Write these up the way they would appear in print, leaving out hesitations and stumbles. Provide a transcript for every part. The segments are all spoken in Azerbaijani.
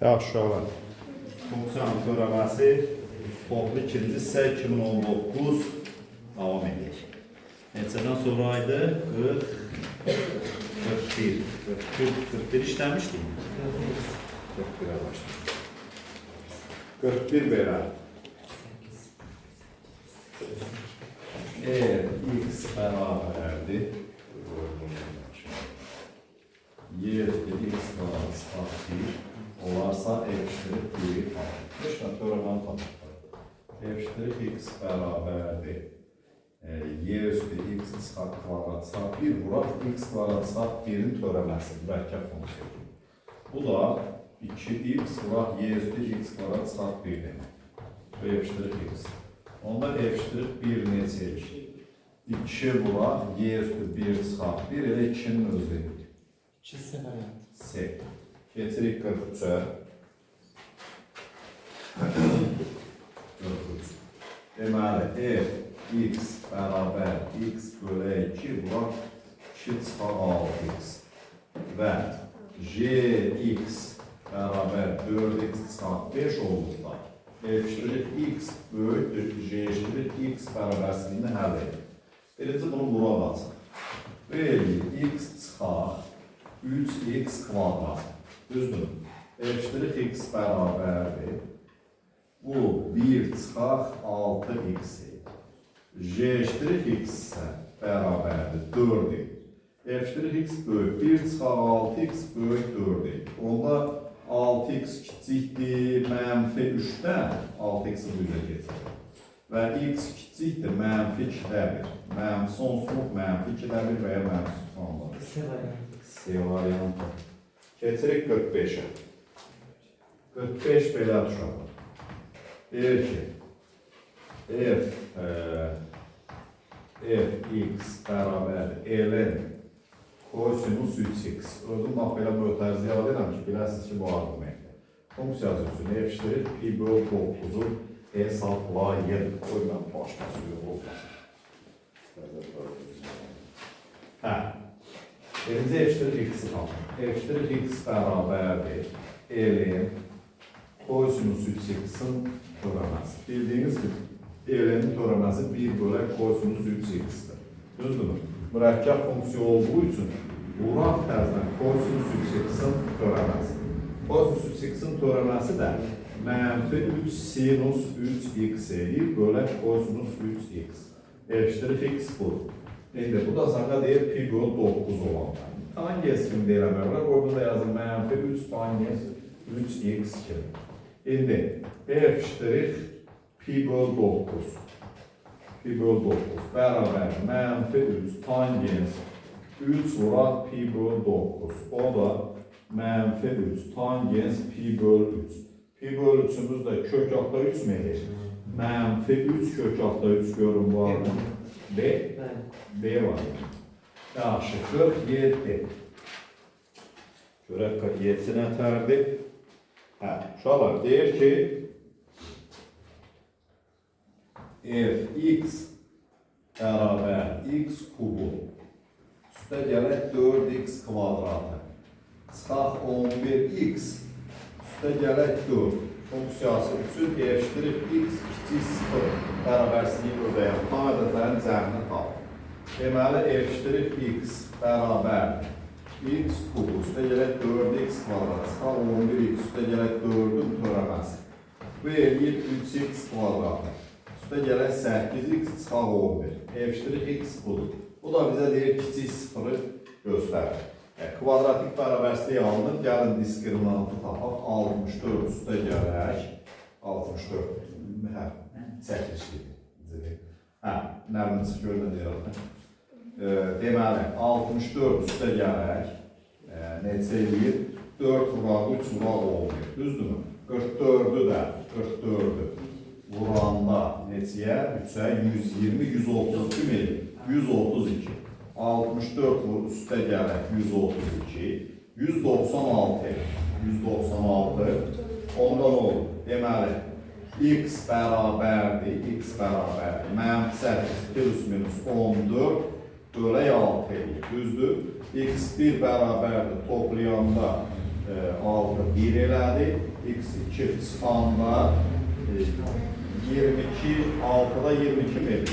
Yaxşı olan. Funksiyanın törəməsi toplu ikinci hissə 2019 davam edir. Neçədən sonraydı? 41 işləmişdik. 41'e başladık. 41 belə. Eğer x bərabərdir, y üstü x kvadrat artır, olarsa f eşittir 1 alır. Beşlə törəməni tapır. F eşittir x bərabərdir. Y üstü x kvadrat çarpı 1 vuraq x kvadrat çarpı 1'in törəməsi, mürəkkəb funksiya. Bu da 2x vuraq y üstü x kvadrat çarpı 1 demək. F eşittir x. Onda f eşittir 1 neçəyik? 2 vuraq y üstü 1 çarpı 1 elə 2'nin özü. 2 variant. S. Keçirik 43'e. 43. Deməli, f x bərabər x bölə 2 vuraq 2 çıxar 6x və j x bərabər 4x çıxar 5 olduqda f eşittir x böyükdür j eşittir x bərabərsizliyini həll edir. Birinci bunu vuraq açıq. Böyle x çıxar 3x kvadrat. Düzdür. F eşittir x bərabərdir. Bu 1 çıxar 6x. J eşittir x ise bərabərdir 4'dir. F eşittir x böyük 1 çıxar 6x böyük 4'dir. Onda 6x kiçikdir mənfi 3'dən 6x'i bu üzə keçir. Və x kiçikdir mənfi 2'dədir. Mənfi sonsuzluq mənfi 2'dədir və ya mənfi sonlar. C variant. C variantı. Keçirik 45'e. 45 belə uşaqlar. Deyir ki, f(x) bərabər ln kosinus 3x. Özüm bax belə mötərizə yad edirəm ki, biləsiniz ki, bu argumentdir. Funksiyası üçün f eşittir pi böl 9'u hesablayın. Qoy mən başqası yox olmasın. Hə. Birinci f eşittir x-i tapın. F eşittir x bərabərdir ln kosinus 3x'in törəməsi. Bildiyiniz gibi ln'in törəməsi 1 bölək kosinus 3x'dir. Düzdür? Mürəkkəb funksiya olduğu üçün vuraq təzdən kosinus 3x'in törəməsi. Kosinus 3x'in törəməsi də mənfi 3 sinus 3x edir bölək kosinus 3x. Eşittir x budur. İndi bu da sana deyir pi böl 9 olan. Tangens kimi deyirəm əvvəl, orada da yazın mənfi 3 tangens 3x kimi. İndi f eşittir pi böl 9. Pi böl 9 bərabər mənfi 3 tangens 3 vuraq pi böl 9. O da mənfi 3 tangens pi böl 3. Pi böl 3'ümüz də kök altda 3 mi edir? Mənfi 3 kök altda 3 görün var mı? B? B var. Yaxşı, 47. Görək 47 nətərdir? Hə, uşaqlar deyir ki, f(x) bərabər x kubu üstə gələk 4x kvadratı çıxaq 11x üstə gələk 4 funksiyası üçün f eşittir x kiçik 0 bərabərsizliyi ödəyən tam ədədlərin cəmini tapır. Deməli, f eşittir x bərabər x kubu üstə gələk 4x kvadrat çıxaq 11x üstə gələk 4'ün törəməsi bu eləyir 3x kvadratı üstə gələk 8x çıxaq 11. F eşittir x budur. Bu da bizə deyir kiçik 0'ı göstərir. Kvadratik bərabərsizliyi alınır. Gəlin diskriminantı tapaq. 64 üstə gələk 64 çəkilişlidir. Nərmin çıx görünə deyirəm. Deməli, 64 üstə gələk neçə eləyir? 4 vuraq, 3 vuraq olmuyor. Düzdür mü? 44'ü də 44'ü vuranda neçəyə? 3'ə 120, 132 mi eləyir? 132. 64 vur üstə gələk 132. 196 eləyir. 196. Onda nə olur? Deməli, x bərabərdir. X bərabərdir. Mənfi 8 plus minus 14 bölək 6 eləyir. Düzdür? x1 bərabərdir. Toplayanda 6 1 elədi. X2 çıxanda 22 6-da 22 verir.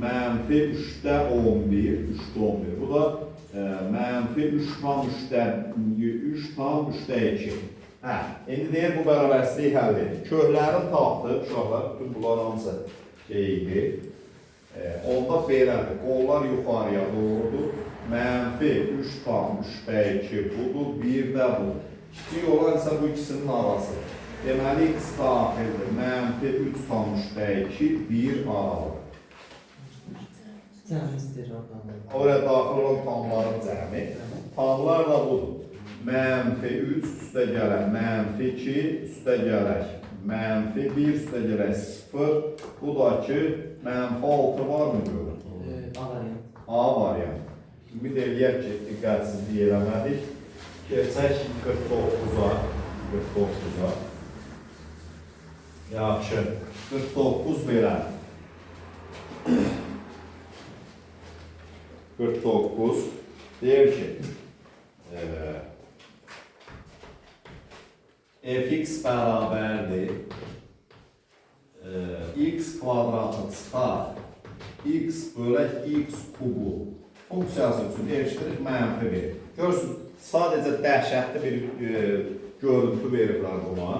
Mənfi 3-də 11, 3-də 11. Bu da mənfi 3 tam 3-dən 3 tam 3-də 2. Hə, indi deyir bu bərabərsizliyi həll edir. Köklərini tapdı, uşaqlar, bütün bunlar hamısı şeydir. Onda belədir, qollar yuxarıya doğrudur. Mənfi 3 tam 3-də 2 budur, 1-də bu. Kiçik olan isə bu ikisinin arasıdır. Deməli, x daxildir. Mənfi 3 tam 3-də 2, 1 aralıdır. Oraya daxil olan tamların cəmi. Tamlar da budur. Mənfi 3 üstə gələk, mənfi 2 üstə gələk, mənfi 1 üstə gələk 0. Bu da ki, mənfi 6 var mı görür? A variant. Ümid eləyək ki, diqqətsizlik eləmədik. Keçək 49-a. 49-a. Yaxşı, 49 belə. 49 deyir ki, fx bərabərdir x kvadratı çıxar x bölək x kubu funksiyası üçün eşitdir mənfi verir. Görürsünüz, sadəcə dəhşətli bir görüntü verirlər buna.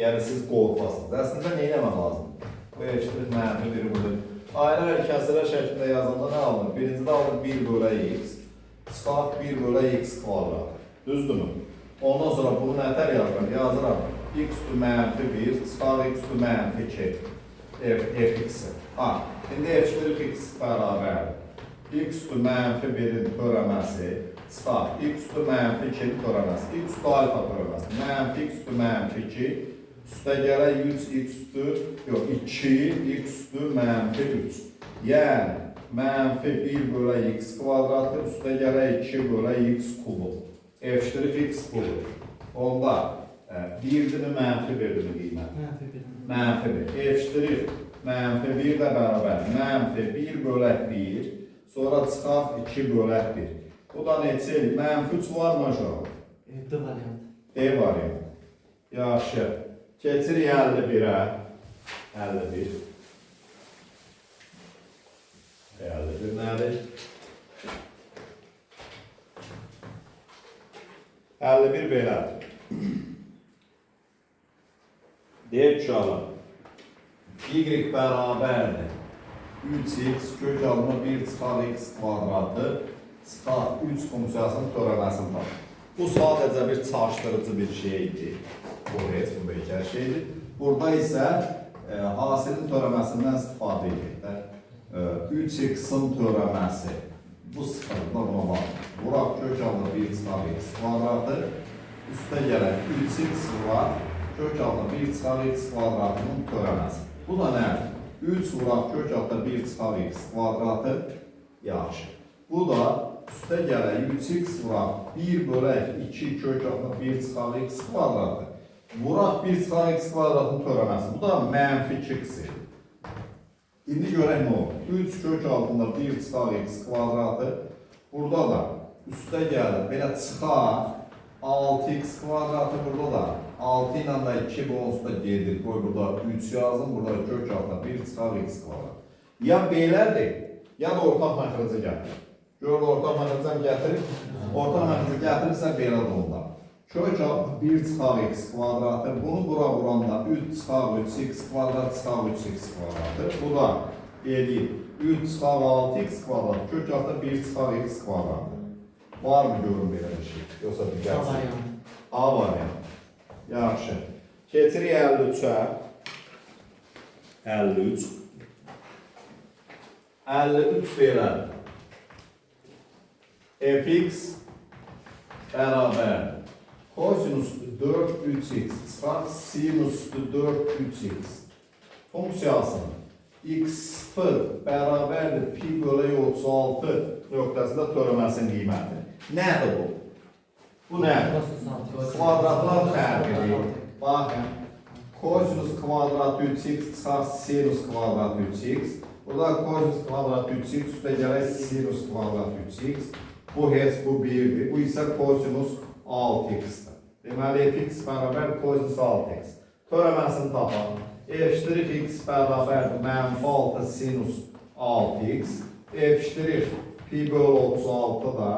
Yəni siz qorxasınız. Əslində nə eləmək lazımdır? Bu eşitdir mənfi verir burada. Ayrı-ayrı kəsrlər şəklində yazanda nə alınır? Birincidə alınır 1 bölək x, çıxart 1 bölək x kvadrat. Düzdürmü? Ondan sonra bunu nətər yazıram? Yazıram x üstü mənfi 1, çıxart x üstü mənfi 2 fx-i. İndi f'(x) bərabərdir. X üstü mənfi 1-in törəməsi, çıxart x üstü mənfi 2-in törəməsi, x üstü alfa törəməsi, mənfi x üstü mənfi 2, üstə gələk 100 x üstü, yox 2 x üstü mənfi 3. Yəni, mənfi 1 bölək x kvadratı, üstə gələk 2 bölək x kubu. F'(x) budur. Onda 1-dir mənfi 1-dir qiymət. Mənfi 1. F' mənfi 1 də bərabər. Mənfi 1 bölək 1, sonra çıxart 2 bölək 1. Bu da neçə edir? Mənfi 3 var mı aşağı? D variant. D variant. Yaxşı. Keçirik 51-ə. 51. 51 nədir? 51 belədir. Deyək uşaqlar. Y bərabərdir. 3x kök alma 1 çıxar x kvadratı çıxar 3 funksiyasının törəməsini tapır. Bu sadəcə bir çaşdırıcı bir şeydir. Bu bekar şeydir. Burada isə hasilin törəməsindən istifadə edir. 3x-in törəməsi. Bu sıxırda buna var. Buraq kök alma 1 çıxar x kvadratı. Üstə gələk 3x var. Kök alma 1 çıxar x kvadratının törəməsi. Bu da nədir? 3 vuraq kök altda 1 çıxar x kvadratı. Yaxşı. Bu da üstə gələk 3x vuraq 1 bölək 2 kök altda 1 çıxar x kvadratı. Vuraq 1 çıxar x kvadratının törəməsi. Bu da mənfi 2x-i. İndi görək nə olur? 3 kök altında 1 çıxar x kvadratı. Burada da üstə gəlir. Belə çıxar 6x kvadratı burada da. 6 ilə də 2 bonusda gedir. Qoy burada 3 yazın. Burada kök altında 1 çıxar x kvadratı. Ya belədir, ya da ortaq məxrəcə gətirir. Gör, ortaq məxrəcəni gətirir. Ortaq məxrəcə gətirirsə belə də onda. Kök altında 1 çıxar x kvadratı. Bunu bura vuranda 3 çıxar 3x kvadrat çıxar 3x kvadratı. Bu da edir 3 çıxar 6x kvadrat. Kök altında 1 çıxar x kvadratı. Var mı görün belə bir şey? Yoxsa bir gəlsin? A variant. Yaxşı. Keçirik 53-ə. 53. 53 belədir. Fx bərabər kosinus 4 3x çıxar sinus 4 3x funksiyasının x0 bərabərdir pi bölək 36 nöqtəsində törəməsinin qiyməti. Nədir bu? Bu nədir? Kvadratlar fərqidir. Baxın, kosinus kvadrat 3x çıxar sinus kvadrat 3x. Burada kosinus kvadrat 3x üstə gələk sinus kvadrat 3x. Bu heç bu 1'dir. Bu isə kosinus 6x'dir. Deməli, fx bərabər kosinus 6x. Törəməsini tapaq. F'(x) bərabər -6 sinus 6x. F'(pi bölü 36 da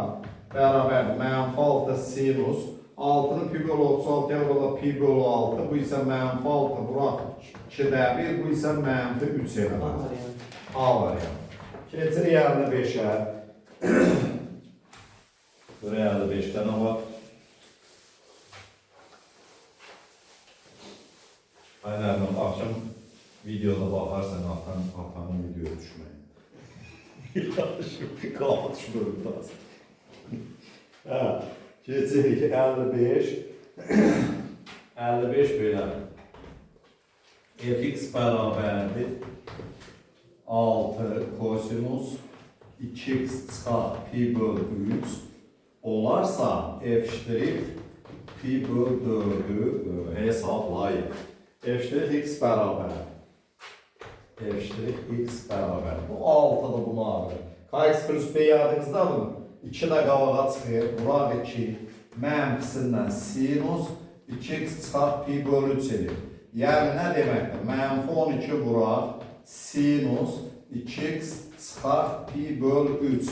bərabər -6 sinus 6'nı pi bölü 36'ya vurulda pi bölü 6. Bu isə -6 bura 2'də 1. Bu isə -3 eləmək. A variantı. Keçirik 55'ə. Buraya 55'də nə var? Aynen akşam videoda bakarsan atanın videoya düşmeyin. Yanlışım kalma düşmüyorum lazım. Ha, geçirik 55. 55 böyle. Fx beraberdir 6 kosinus 2x çıxar pi bölü 3 olarsa f' pi bölü 4'ü hesaplayın. F'(x) bərabər. F'(x) bərabər. Bu 6'dır bunlar. Kx plus b yadınızdadır mı? 2 də qavağa çıxır. Buraq 2. Mənfisindən sinus 2x çıxar pi bölü 3 edir. Yəni nə deməkdir? -12 buraq sinus 2x çıxar pi bölü 3.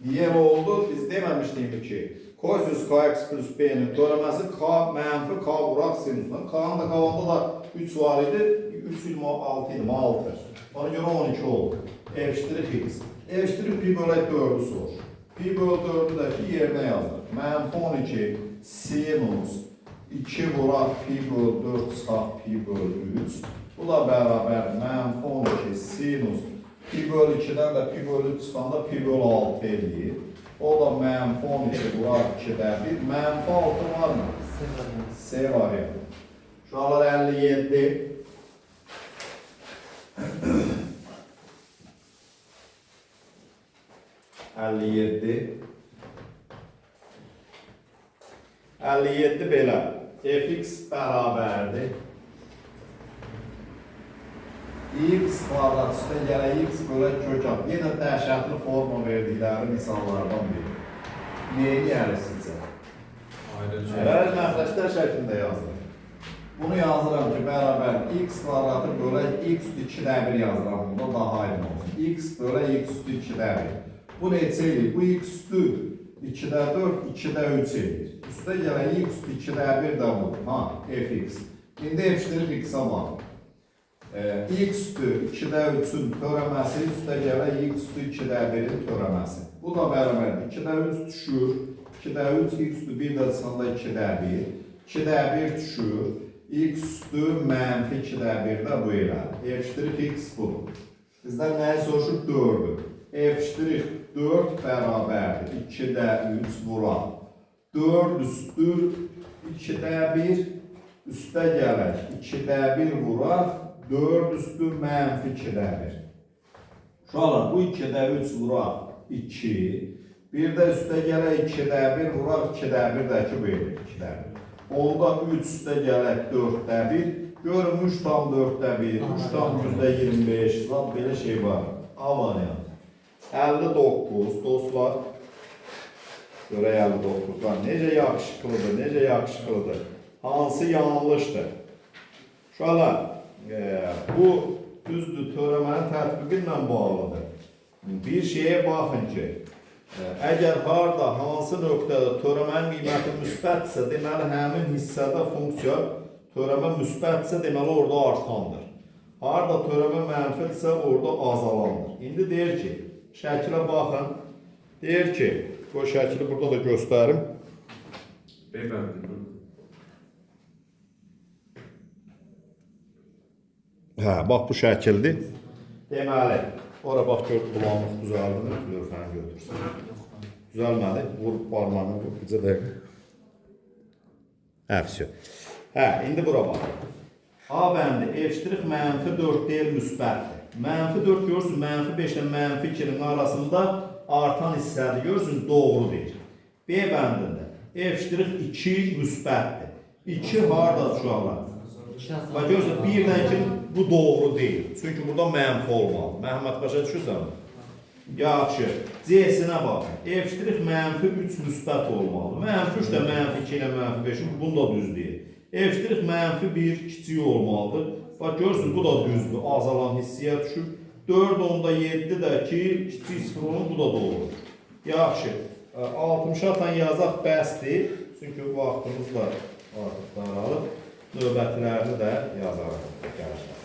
Niyə oldu? Biz deməmişdik ki, kosinus kx plus b'nin törəməsi k mənfi k buraq sinusdan. K'nın da qavanda da 3 var idi. 3 ilmi 6 idi. 6. Ona görə 12 oldu. F'(x). F' pi bölü 4'ü sorur. Pi bölü 4'ü də ki yerine yazılır. -12 sinus 2 buraq pi bölü 4 çıxar pi bölü 3. Bu da bərabər -12 sinus pi bölü 2'dən də pi bölü 3 çıxanda pi bölü 6 eləyir. O da -12 buraq 2'də 1. -6 var mı? C variantı. Şuralar 57. belə. Fx bərabərdir. X kvadrat üstə gələ x bölək kök alt. Yenə dəhşətli forma verdikləri misallardan biri. Neyi gəlirsinizsə? Bəli, məxrəclər şəklində yazılır. Bunu yazıram ki, bərabər x kvadratı bölək x üstü 2'də 1 yazıram. Bunda daha aydın olsun. X bölək x üstü 2'də 1. Bu neçə edir? Bu x üstü 2'də 4, 2'də 3 edir. Üstə gələk x üstü 2'də 1 də bu. Ha, fx. İndi f'(x)'a bax. X üstü 2'də 3'ün törəməsi üstə gələk x üstü 2'də 1'in törəməsi. Bu da bərabər 2'də 3 düşür. 2'də 3, x üstü 1 də çıxanda 2'də 1. 2'də 1 düşür. X üstü -2'də 1 də bu elə. F'(x) budur. Bizdən nəyi soruşur? 4'ü. F'(4) bərabərdir. 2'də 3 bura. 4 üstü 2'də 1 üstə gələk. 2'də 1 vuraq. 4 üstü -2'də 1. Şuralar bu 2'də 3 vuraq 2. Bir də üstə gələk 2'də 1 vuraq 2'də 1 də ki bu edir 2'də 1. Onda 3 üstə gələk 4'də 1. Görün 3 tam 4'də 1. 3 tam %25. Lan belə şey var. A variantı. 59 dostlar. Görək 59'dan. Necə yaxşıqlıdır, necə yaxşıqlıdır. Hansı yanlışdır? Şuralar. Bu düzdür, törəmənin tətbiqi ilə bağlıdır. Bir şeye baxın ki, əgər harda, hansı nöqtədə törəmənin qiyməti müsbətsə, deməli həmin hissədə funksiya törəmə müsbətsə, deməli orada artandır. Harda törəmə mənfidirsə, orada azalandır. İndi deyir ki, şəkilə baxın, deyir ki, bu şəkili burada da göstərim. Hə, bax bu şəkildir. Deməli, ora bax gör, bulanıq düzəldin, lövhəni götürsən. Düzəlmədi, vur barmağını, vur, bizə dəqiq. Hə, vəsiyo. Hə, indi bura bax. A bəndi, f'-4 deyil, müsbətdir. -4 görürsün, -5 ilə -2'nin arasında artan hissədir, görürsün, doğru deyil. B bəndində, f'2 müsbətdir. 2 harada uşaqlar? Bax görürsün, birdən ki, bu doğru deyil. Çünki burada mənfi olmalı. Məhəmməd başa düşürsən mi? Yaxşı. C-sinə baxın. F' mənfi 3 müsbət olmalıdır. Mənfi 3 də mənfi 2 ilə mənfi 5, bunu da düz deyil. F' mənfi 1 kiçik olmalıdır. Bax, görürsünüz, bu da düzdür. Azalan hissiyə düşüb. 4 onda 7 də ki, kiçik 0 olun, bu da doğru. Yaxşı. 60-a atan yazaq bəsdir. Çünki vaxtımız da artıq daralıb. Növbətilərini də yazarıq. Gəlişlər.